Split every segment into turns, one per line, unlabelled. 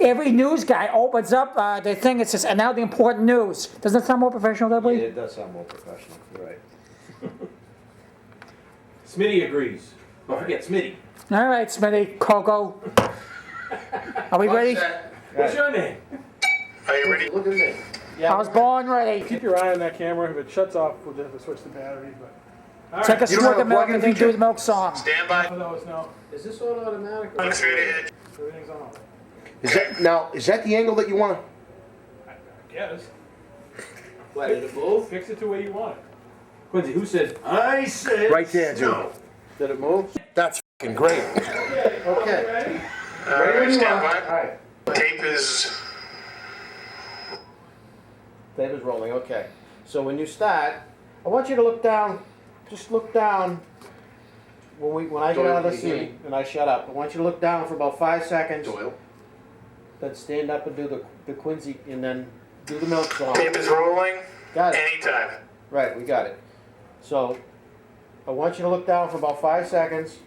every news guy opens up the thing that says, and now the important news. Doesn't that sound more professional,
Yeah,
Dudley?
it does sound more professional, you're right.
Smitty agrees. Don't forget Smitty.
All right, Smitty, Coco. Are we ready?
What's your name?
Are you ready?
Look at me.
I was born ready.
Keep your eye on that camera. If it shuts off, we'll just have to switch the battery. But
Take a
You don't
swig
have a
of milk
plug-in
and then
feature?
do the milk song.
Stand by.
no, it's no.
Is this on automatic? Or
Look straight ahead.
Everything's on.
Is that the angle that you want
I guess.
What, did it move?
Fix it to where you want it.
Quincy, who said? I said.
Right there, dude.
no.
Did it move?
That's fucking great.
Okay.
Ready?
Ready when you
Stand
are.
by.
All right.
Tape is.
Tape is rolling, okay. So when you start, I want you to look down, just look down when I get out of the seat and I shut up. I want you to look down for about 5 seconds.
Doyle.
Then stand up and do the Quincy and then do the milk song.
Tape is rolling.
Got it.
Anytime.
Right, we got it. So I want you to look down for about 5 seconds,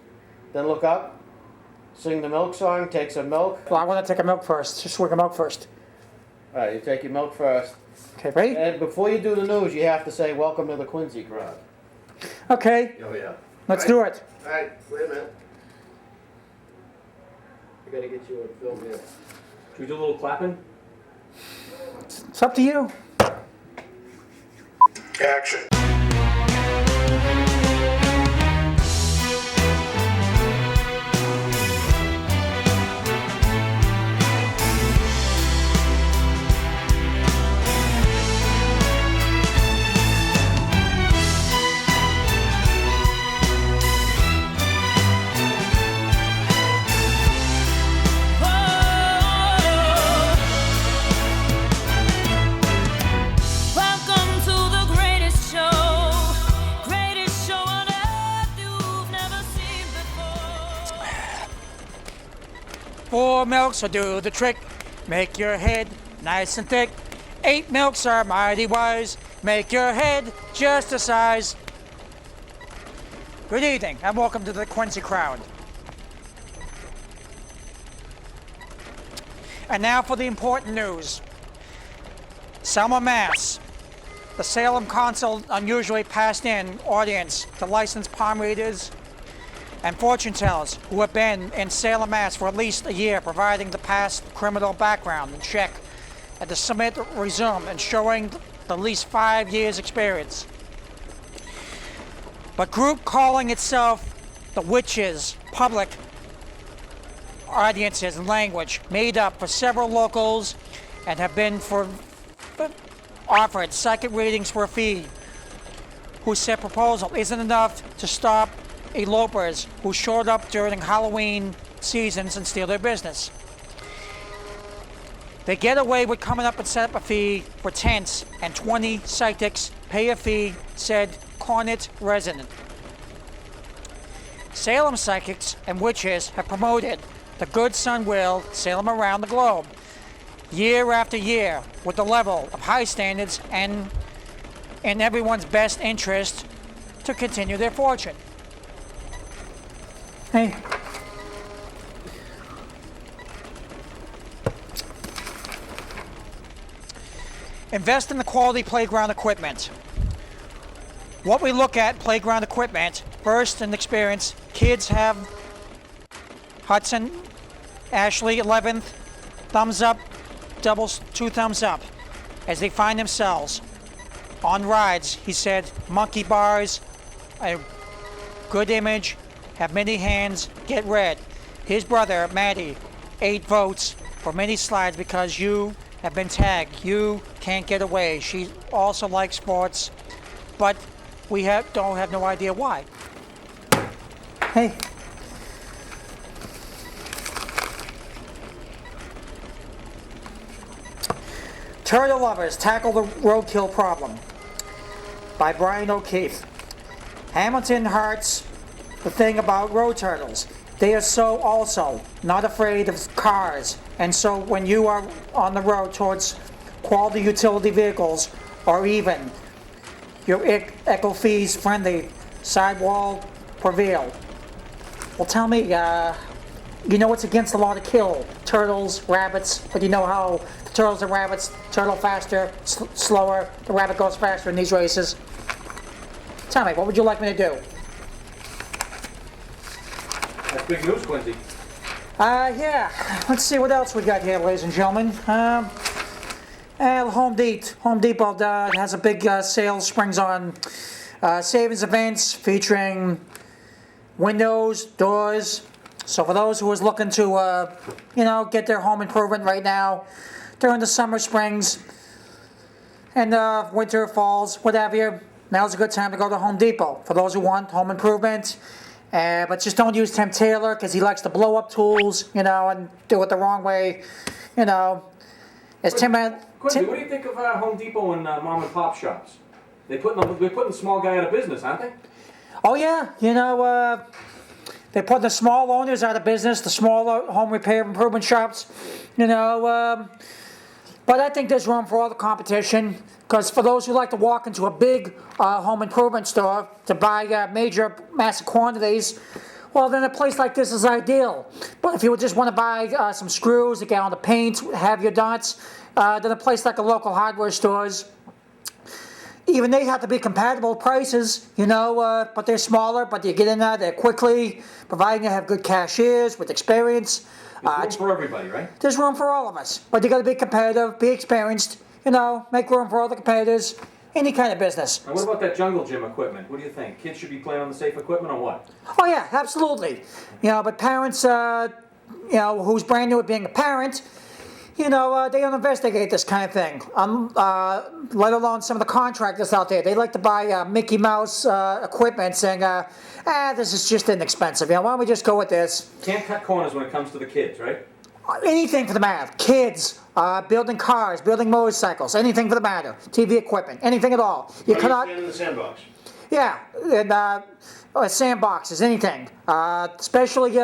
then look up, sing the milk song, take some milk.
Well, I want to take a milk first. Just swig of milk first.
All right, you take your milk first.
Okay, ready?
And before you do the news, you have to say, "Welcome to the Quincy Crowd."
Okay,
Oh, yeah.
let's do it.
All right, wait a minute. I gotta get you a film here.
Should we do a little clapping?
It's up to you.
Action.
Welcome to the greatest show on earth you've never seen before.
4 milks will do the trick. Make your head nice and thick. 8 milks are mighty wise. Make your head just the size. Good evening and welcome to the Quincy Crowd. And now for the important news. Selma, Mass. The Salem Consul unusually passed in audience to licensed palm readers and fortune tellers who have been in Salem, Mass for at least a year, providing the past criminal background and check at the submit resume and showing the least 5 years experience. But group calling itself the Witches public audiences and language made up for several locals and have been offered psychic readings for a fee, who said proposal isn't enough to stop elopers who showed up during Halloween seasons and steal their business. They get away with coming up and set up a fee for tents, and 20 psychics pay a fee, said Cornet resident. Salem psychics and witches have promoted the good sun will Salem around the globe, year after year, with the level of high standards and in everyone's best interest to continue their fortune. Hey. Invest in the quality playground equipment. What we look at playground equipment, first in experience, kids have Hudson, Ashley, 11th, thumbs up, doubles, 2 thumbs up, as they find themselves on rides. He said, monkey bars, a good image, have many hands, get red. His brother, Maddie, 8 votes for many slides because you have been tagged. You can't get away. She also likes sports, but we don't have no idea why. Hey. Turtle Lovers Tackle the Roadkill Problem by Brian O'Keefe. Hamilton hearts the thing about road turtles. They are so also not afraid of cars, and so when you are on the road towards quality utility vehicles or even your eco-fees friendly sidewall prevail. Well, tell me, you know it's against the law to kill turtles, rabbits, but you know how the turtles and rabbits, turtle faster, slower, the rabbit goes faster in these races. Tell me, what would you like me to do?
That's big news, Quincy.
Yeah. Let's see what else we got here, ladies and gentlemen. Home Depot has a big sale springs on savings events featuring windows, doors. So for those who is looking to, get their home improvement right now during the summer, springs, and winter, falls, whatever, now's a good time to go to Home Depot. For those who want home improvement, but just don't use Tim Taylor because he likes to blow up tools, and do it the wrong way, As Tim,
Quincy, what do you think of Home Depot and mom and pop shops? They're putting the small guy out of business, aren't they?
Oh yeah, they're putting the small owners out of business, the small home repair improvement shops, But I think there's room for all the competition, because for those who like to walk into a big home improvement store to buy massive quantities, well, then a place like this is ideal. But if you would just want to buy some screws, a gallon of paint, have your dots, then a place like a local hardware stores, even they have to be compatible prices, but they're smaller, but you get in there quickly, providing you have good cashiers with experience.
There's room for everybody, right?
There's room for all of us, but you got to be competitive, be experienced, make room for all the competitors, any kind of business.
And what about that jungle gym equipment? What do you think? Kids should be playing on the safe equipment or what?
Oh yeah, absolutely. But parents, who's brand new at being a parent, they don't investigate this kind of thing. Let alone some of the contractors out there. They like to buy Mickey Mouse equipment, saying, this is just inexpensive. Why don't we just go with this?
Can't cut corners when it comes to the kids, right?
Anything for the matter. Kids, building cars, building motorcycles, anything for the matter. TV equipment, anything at all. You cannot.
in the sandbox.
Yeah, and sandboxes, anything. Especially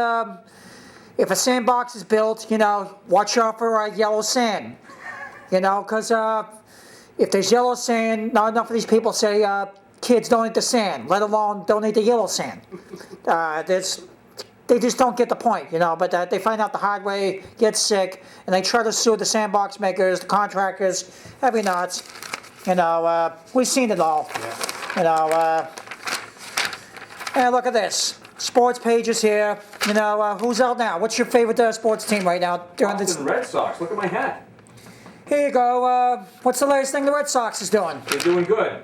if a sandbox is built, watch out for yellow sand. Because if there's yellow sand, not enough of these people say kids don't eat the sand, let alone don't eat the yellow sand. They just don't get the point, but they find out the hard way, get sick, and they try to sue the sandbox makers, the contractors, every nuts. We've seen it all. Yeah. And look at this. Sports pages here. Who's out now? What's your favorite sports team right now during this?
Boston Red Sox. Look at my hat.
Here you go. What's the latest thing the Red Sox is doing?
They're doing good.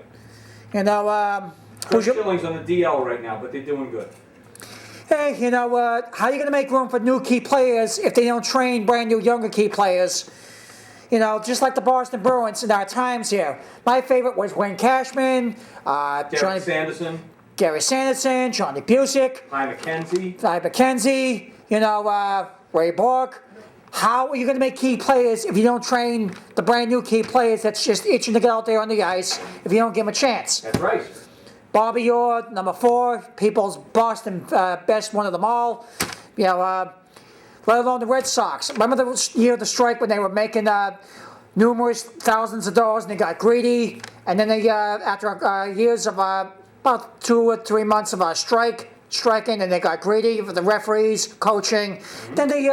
Who's your...
Shillings on the DL right now, but they're doing good.
Hey, how are you going to make room for new key players if they don't train brand new younger key players? Just like the Boston Bruins in our times here. My favorite was Wayne Cashman, Gary Sanderson, Johnny Busick,
Ty
McKenzie, Ray Bork. How are you going to make key players if you don't train the brand new key players that's just itching to get out there on the ice if you don't give them a chance?
That's right.
Bobby Orr, number 4, people's Boston best one of them all. Let alone the Red Sox. Remember the year of the strike when they were making numerous thousands of dollars and they got greedy, and then they after years of about 2 or 3 months of striking, and they got greedy for the referees, coaching. Then they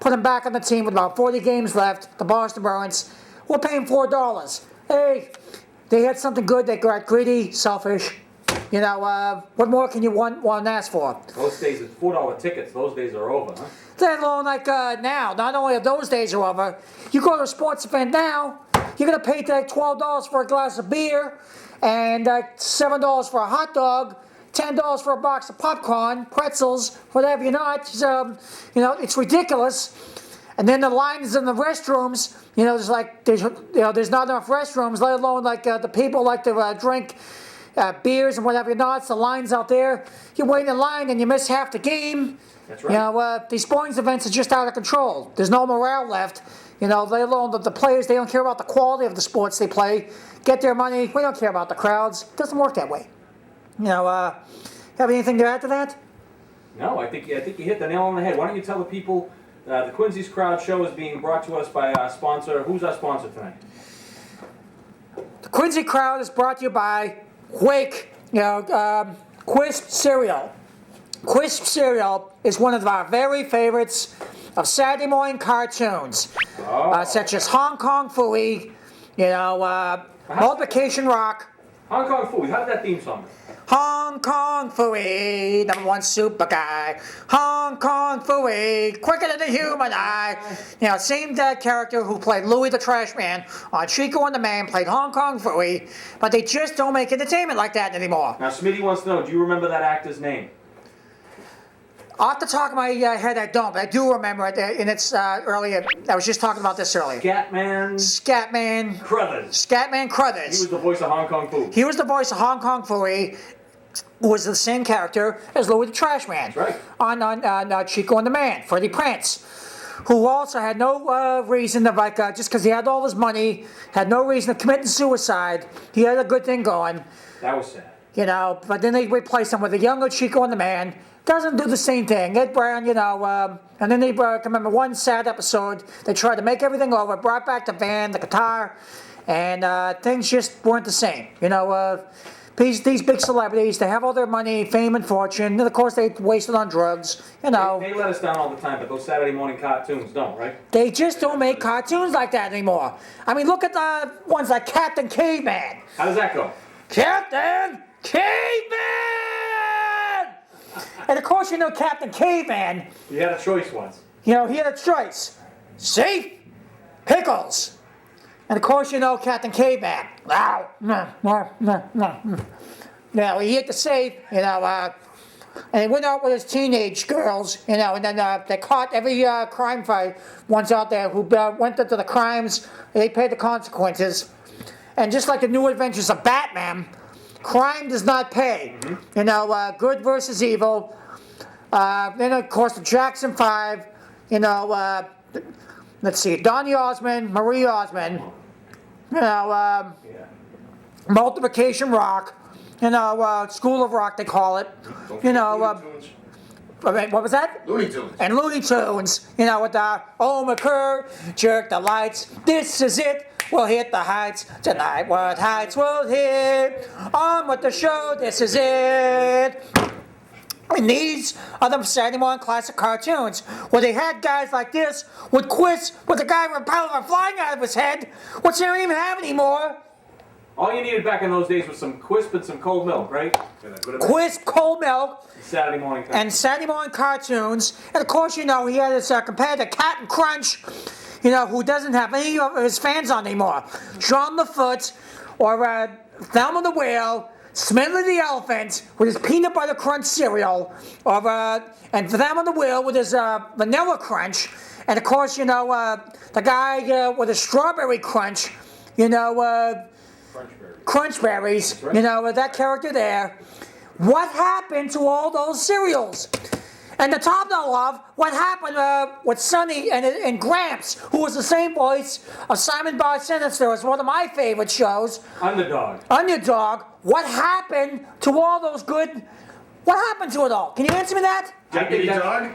put them back on the team with about 40 games left. The Boston Bruins were paying $4. Hey. They had something good, they got greedy, selfish. What more can you want and ask for?
Those days, it's $4 tickets. Those days are over, huh?
Let alone now, not only are those days are over, you go to a sports event now, you're going to pay $12 for a glass of beer, and $7 for a hot dog, $10 for a box of popcorn, pretzels, whatever you're not. It's ridiculous. And then the lines in the restrooms, there's not enough restrooms, let alone the people like to drink beers and whatever not. The lines out there, you're waiting in line and you miss half the game.
That's right.
These sporting events are just out of control. There's no morale left. Let alone the players, they don't care about the quality of the sports they play. Get their money, we don't care about the crowds. It doesn't work that way. Have anything to add to that?
No, I think you hit the nail on the head. Why don't you tell the people the Quincy's Crowd show is being brought to us by our sponsor. Who's our sponsor tonight?
The Quincy Crowd is brought to you by Quake, Quisp cereal. Crisp cereal is one of our very favorites of Saturday morning cartoons, such as Hong Kong Phooey, Multiplication Rock.
Hong Kong Phooey, how did that theme song go?
Hong Kong Phooey, #1 super guy. Hong Kong Phooey, quicker than the human eye. Same character who played Louie the Trash Man on Chico and the Man played Hong Kong Phooey, but they just don't make entertainment like that anymore.
Now, Smitty wants to know, do you remember that actor's name?
Off the top of my head, I don't, but I do remember it, and it's earlier. I was just talking about this earlier.
Scatman Crothers.
Scatman Crothers.
He was the voice of Hong Kong Phooey.
He was the voice of Hong Kong Phooey, who was the same character as Louie the Trash Man.
That's right.
On Chico and the Man, Freddie Prinze, who also had no reason to, just because he had all his money, had no reason of committing suicide. He had a good thing going.
That was sad.
But then they replaced him with a younger Chico and the Man. Doesn't do the same thing. Ed Brown, and then they remember one sad episode. They tried to make everything over, brought back the band, the guitar, and things just weren't the same. These big celebrities, they have all their money, fame, and fortune, and of course they waste it on drugs.
They let us down all the time, but those Saturday morning cartoons don't, right?
They just don't make cartoons like that anymore. I mean, look at the ones like Captain Caveman.
How does that go?
Captain Caveman! And of course, Captain Caveman.
You had a choice once.
He had a choice. Safe, pickles. And of course, Captain Caveman. Now, he hit the safe, and he went out with his teenage girls, and then they caught every crime fight ones out there who went into the crimes. They paid the consequences. And just like the New Adventures of Batman, crime does not pay. Good versus evil. Then, of course, the Jackson 5. Let's see, Donny Osmond, Marie Osmond. Multiplication Rock. School of Rock, they call it. What was that?
Looney Tunes.
And Looney Tunes. With the McCurr, jerk the lights. This is it. We'll hit the heights tonight. What heights will hit? On with the show. This is it. And these are the Saturday morning classic cartoons where they had guys like this with Quiz, with a guy with a propeller flying out of his head, which they don't even have anymore.
All you needed back in those days was some Quisp and some cold milk, right?
Quisp, cold milk,
Saturday morning cartoons.
and Saturday morning cartoons. And of course, he had his competitor, Captain Crunch, who doesn't have any of his fans on anymore. John the Foot, or Thelma the Whale, Smedley the Elephant with his peanut butter crunch cereal, and Thelma the Whale with his vanilla crunch, and of course, the guy with his strawberry crunch, Crunchberries,
right.
That character there. What happened to all those cereals? And the top note of what happened with Sonny and Gramps, who was the same voice of Simon Bar Sinister, was one of my favorite shows. Underdog. What happened to all those good? What happened to it all? Can you answer me that?
Deputy Dog?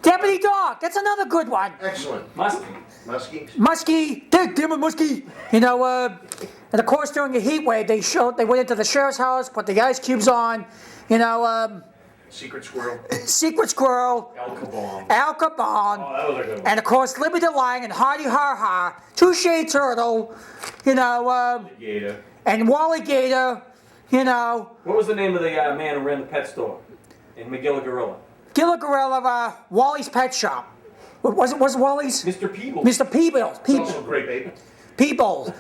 Deputy Dog. That's another good one.
Excellent.
Muskie.
Muskie. Damn it, Muskie. And of course, during the heat wave, they went into the sheriff's house, put the ice cubes on.
Secret Squirrel.
Secret Squirrel. Al Capone.
Oh, that was a good one.
And of course, Libby the Lion and Hardy Har Har. Touche Turtle.
Gator.
And Wally Gator.
What was the name of the man who ran the pet store in McGilla Gorilla?
Gilla Gorilla, Wally's Pet Shop. Was it Wally's?
Mr. Peebles.
Mr. Peebles.
Also Great Babe.
Peebles.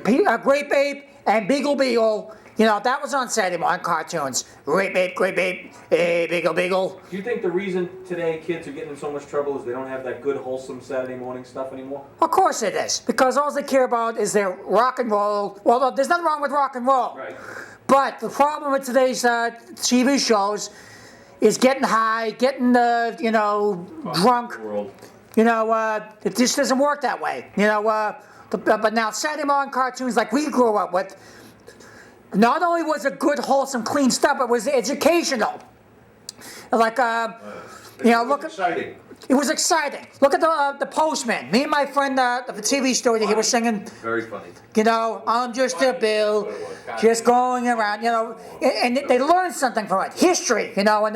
Great Babe and Beagle. That was on Saturday morning cartoons. Great Babe, hey, Beagle.
Do you think the reason today kids are getting in so much trouble is they don't have that good, wholesome Saturday morning stuff anymore?
Of course it is, because all they care about is their rock and roll. Well, there's nothing wrong with rock and roll.
Right.
But the problem with today's TV shows is getting high, getting drunk.
World.
It just doesn't work that way. But now Saturday morning cartoons like we grew up with, not only was it good, wholesome, clean stuff, but it was educational. Like, look at
Exciting.
It was exciting. Look at the postman. Me and my friend at the TV studio, he was singing,
Very funny.
you know, I'm just a bill, just going around, you know, and they learned something from it. History, you know, and,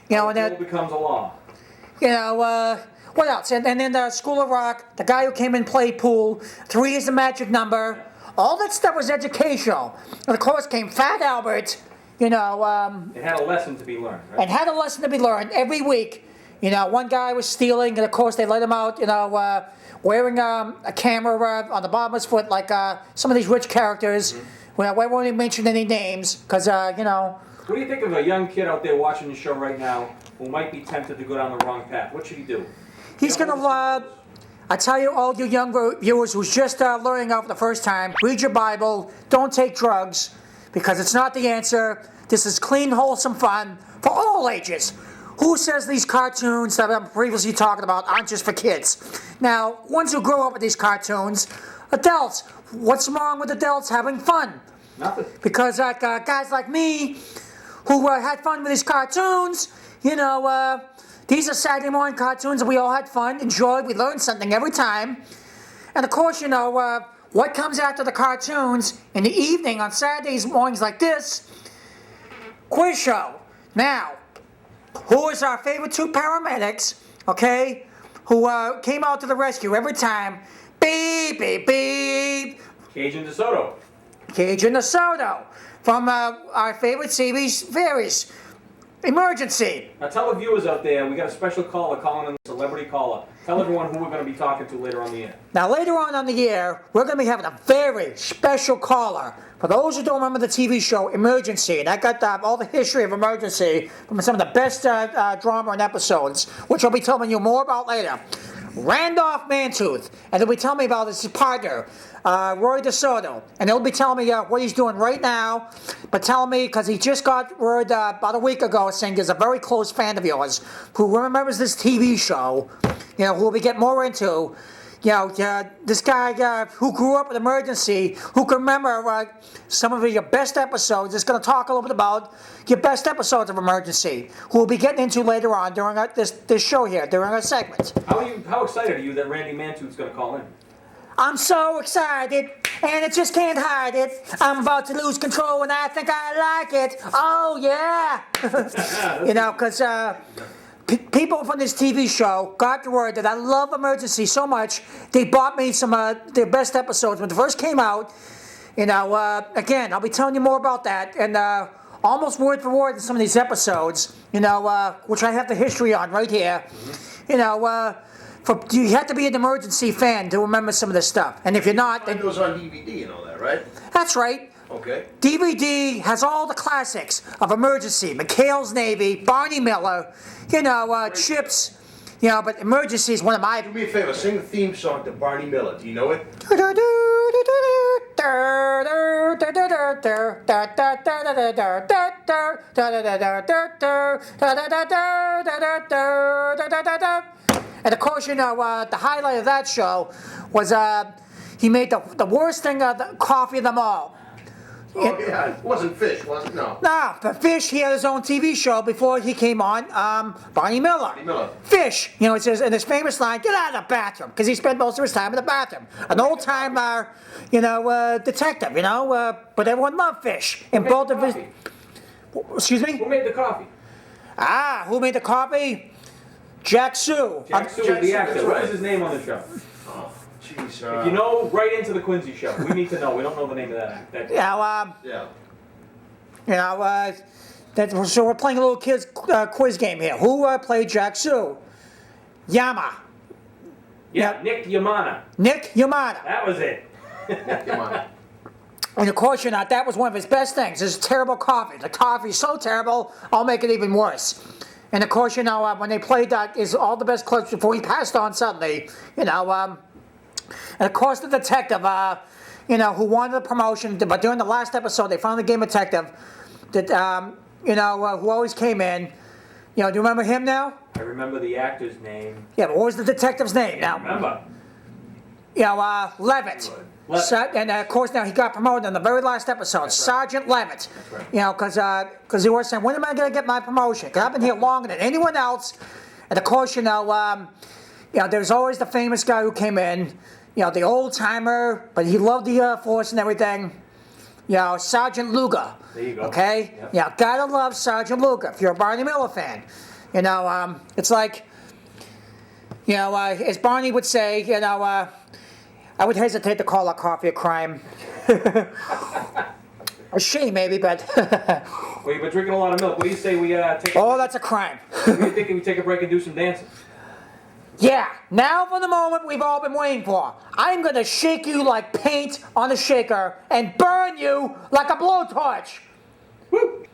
you know, and
It becomes a law.
you know, what else? And then the School of Rock, the guy who came in and played pool, 3 is the magic number. All that stuff was educational. And of course came Fat Albert, you know,
It had a lesson to be learned, right?
and had a lesson to be learned every week. You know, one guy was stealing, and of course they let him out, you know, wearing a camera on the bottom of his foot like some of these rich characters. Well, we won't even mention any names, because, you know.
What do you think of a young kid out there watching the show right now who might be tempted to go down the wrong path? What should he do?
He's going to, I tell you, all you younger viewers who's just learning out for the first time, read your Bible, don't take drugs, because it's not the answer. This is clean, wholesome fun for all ages. Who says these cartoons that I'm previously talking about aren't just for kids? Now, ones who grow up with these cartoons, adults, what's wrong with adults having fun?
Nothing.
Because guys like me, who had fun with these cartoons, you know, these are Saturday morning cartoons, and we all had fun, enjoyed, we learned something every time. And of course, you know, what comes after the cartoons in the evening on Saturdays mornings like this? Quiz show. Now, who is our favorite 2 paramedics, okay, who came out to the rescue every time? Beep, beep, beep.
Cajun DeSoto.
Cajun DeSoto from our favorite series, Emergency.
Now tell the viewers out there, we got a special caller calling in, the celebrity caller. Tell everyone who we're going to be talking to later on the air.
Now later on the air, we're going to be having a very special caller. For those who don't remember the TV show Emergency, and I got all the history of Emergency from some of the best drama and episodes, which I'll be telling you more about later. Randolph Mantooth, and he'll be telling me about his partner, Roy DeSoto, and he'll be telling me what he's doing right now, but telling me, because he just got word about a week ago saying there's a very close fan of yours who remembers this TV show, you know, who we'll be getting more into. You know, this guy who grew up with Emergency, who can remember some of your best episodes, is going to talk a little bit about your best episodes of Emergency, who we'll be getting into later on during this show here, during our segment.
How excited are you that Randy Mantooth's going to call in?
I'm so excited, and I just can't hide it. I'm about to lose control, and I think I like it. Oh, yeah. You know, because people from this TV show got the word that I love Emergency so much, they bought me some their best episodes when it first came out. You know, again, I'll be telling you more about that, and almost word for word in some of these episodes, you know, which I have the history on right here. You know, you have to be an Emergency fan to remember some of this stuff, and if you're not,
It goes on DVD and all that, right?
that's right.
Okay.
DVD has all the classics of Emergency, McHale's Navy, Barney Miller, you know, Chips, you know, but Emergency is one of my...
Do me a favor, sing the theme song to Barney Miller. Do you know it?
And of course, you know, the highlight of that show was he made the worst thing of the coffee of them all.
Oh, yeah. It wasn't Fish, was it? No.
No, but Fish, he had his own TV show before he came on, Barney Miller.
Barney Miller.
Fish, you know, it says in his famous line, get out of the bathroom, because he spent most of his time in the bathroom. An old-time, you know, detective, you know, but everyone loved Fish. In both of his... Excuse me?
Who made the coffee?
Who made the coffee? Jack Sue.
Jack Sue,
Jack
the
Sue,
actor.
that's
What
right.
was his name on the show?
Oh, jeez.
If you know, right into the Quincy show. We need to know. We don't know the name of that.
Yeah,
Yeah.
you know, so we're playing a little kids quiz game here. Who played Jack Sue? Yama.
Yeah, Nick Yamana.
Nick Yamada.
That was it.
Come on.
And of course, you know, that was one of his best things, his terrible coffee. The coffee's so terrible, I'll make it even worse. And of course, you know, when they played that, is all the best clips before he passed on suddenly. You know, and of course the detective, you know, who wanted the promotion, but during the last episode, they found the game detective that, you know, who always came in. You know, do you remember him now?
I remember the actor's name.
Yeah, but what was the detective's name now?
Remember?
You know, Levitt.
Levitt.
And of course, now he got promoted in the very last episode, Sergeant Levitt.
right.
You know, because he was saying, when am I going to get my promotion? Because I've been here longer than anyone else, And of course, there's always the famous guy who came in, the old timer, but he loved the Air Force and everything. Sergeant Luger.
There you go.
Okay?
Yep.
Yeah, gotta love Sergeant Luger if you're a Barney Miller fan. It's like, as Barney would say, I would hesitate to call our coffee a crime. A shame, maybe, but.
Well, you've been drinking a lot of milk. What do you say we take?
Oh, that's a crime.
What do you think we take a break and do some dancing?
Yeah, now for the moment we've all been waiting for. I'm gonna shake you like paint on a shaker and burn you like a blowtorch.
Woo!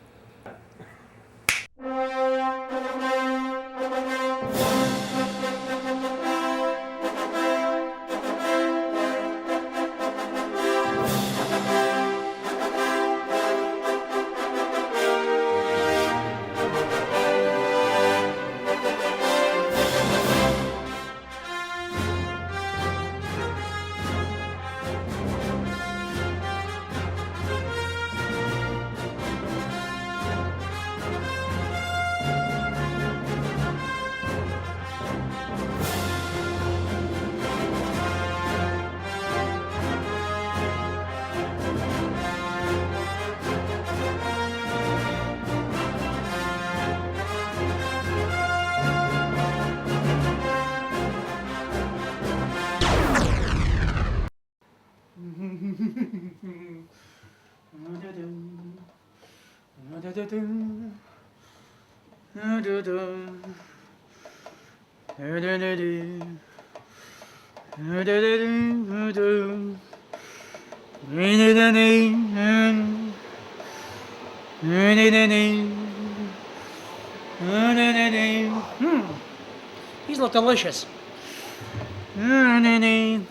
These look delicious.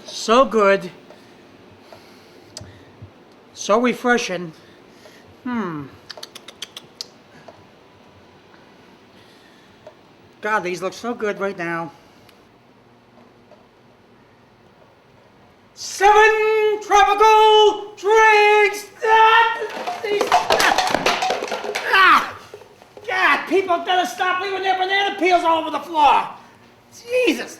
So good. So refreshing. God, these look so good right now. 7 tropical drinks! God, people gotta stop leaving their banana peels all over the floor. Jesus.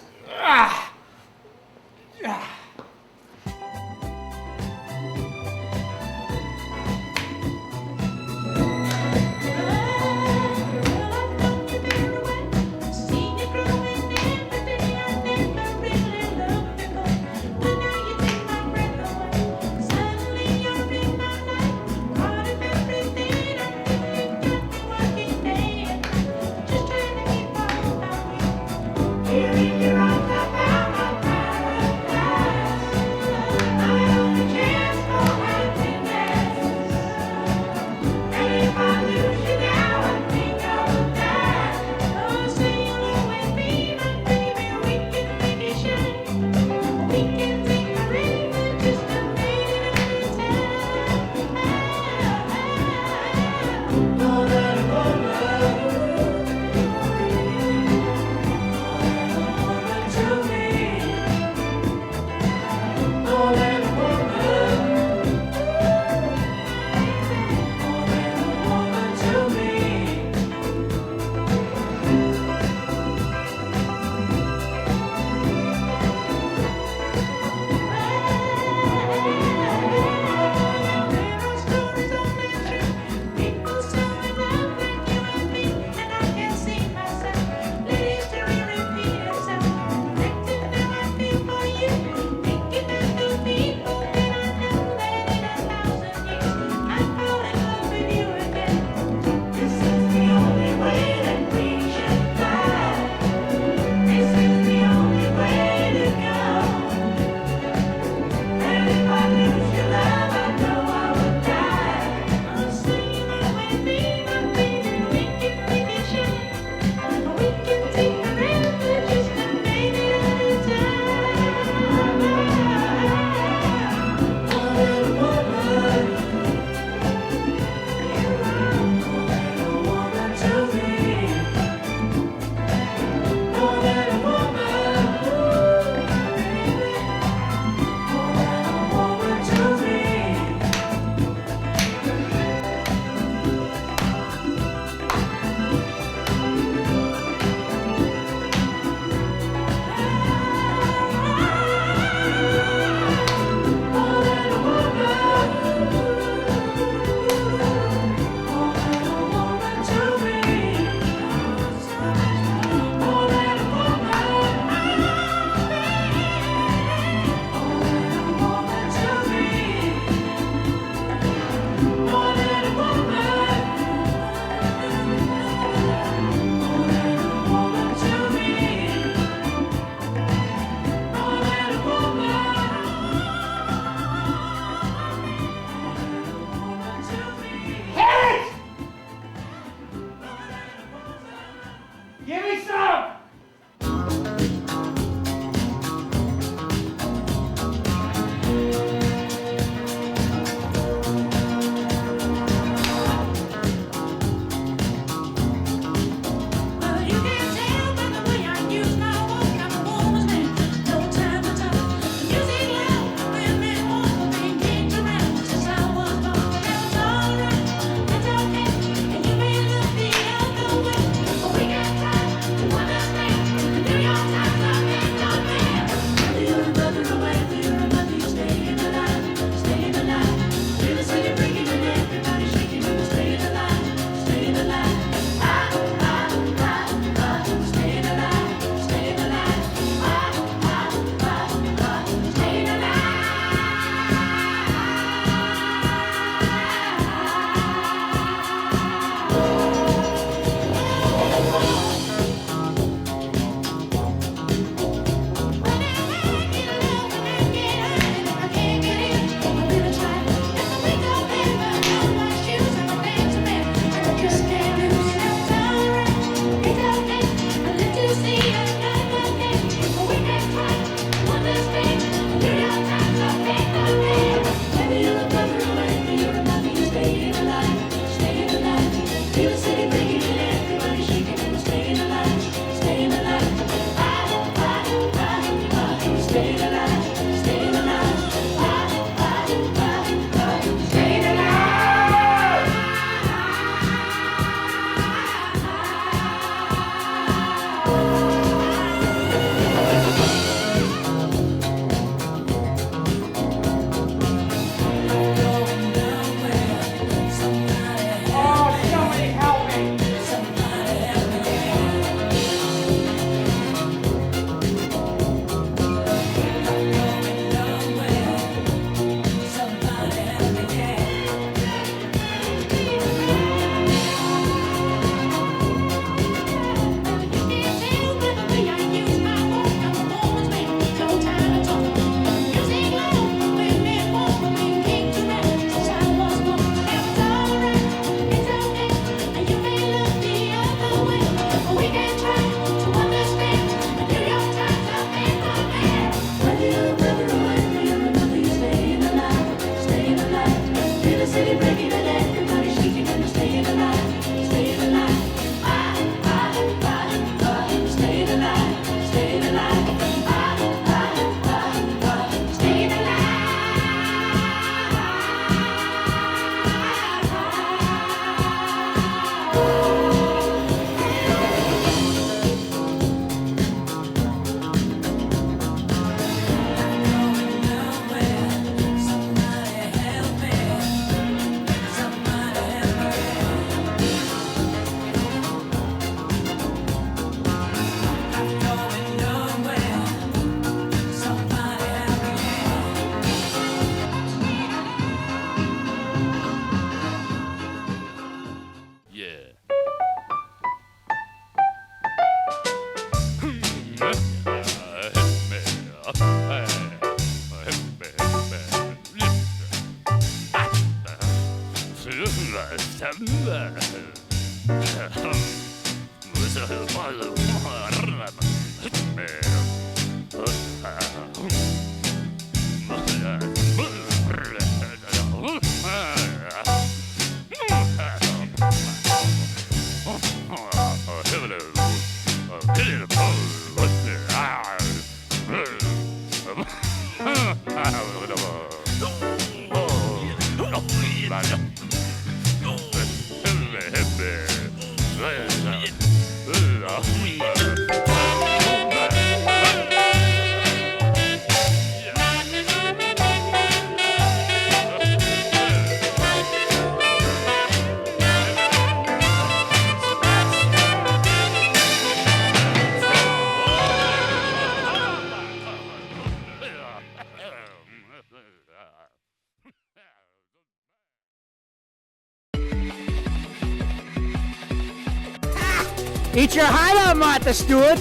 Eat your heart out, Martha Stewart.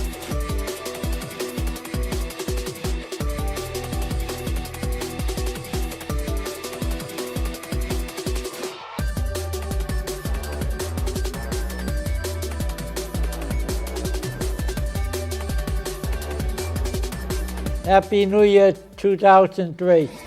Happy New Year 2003.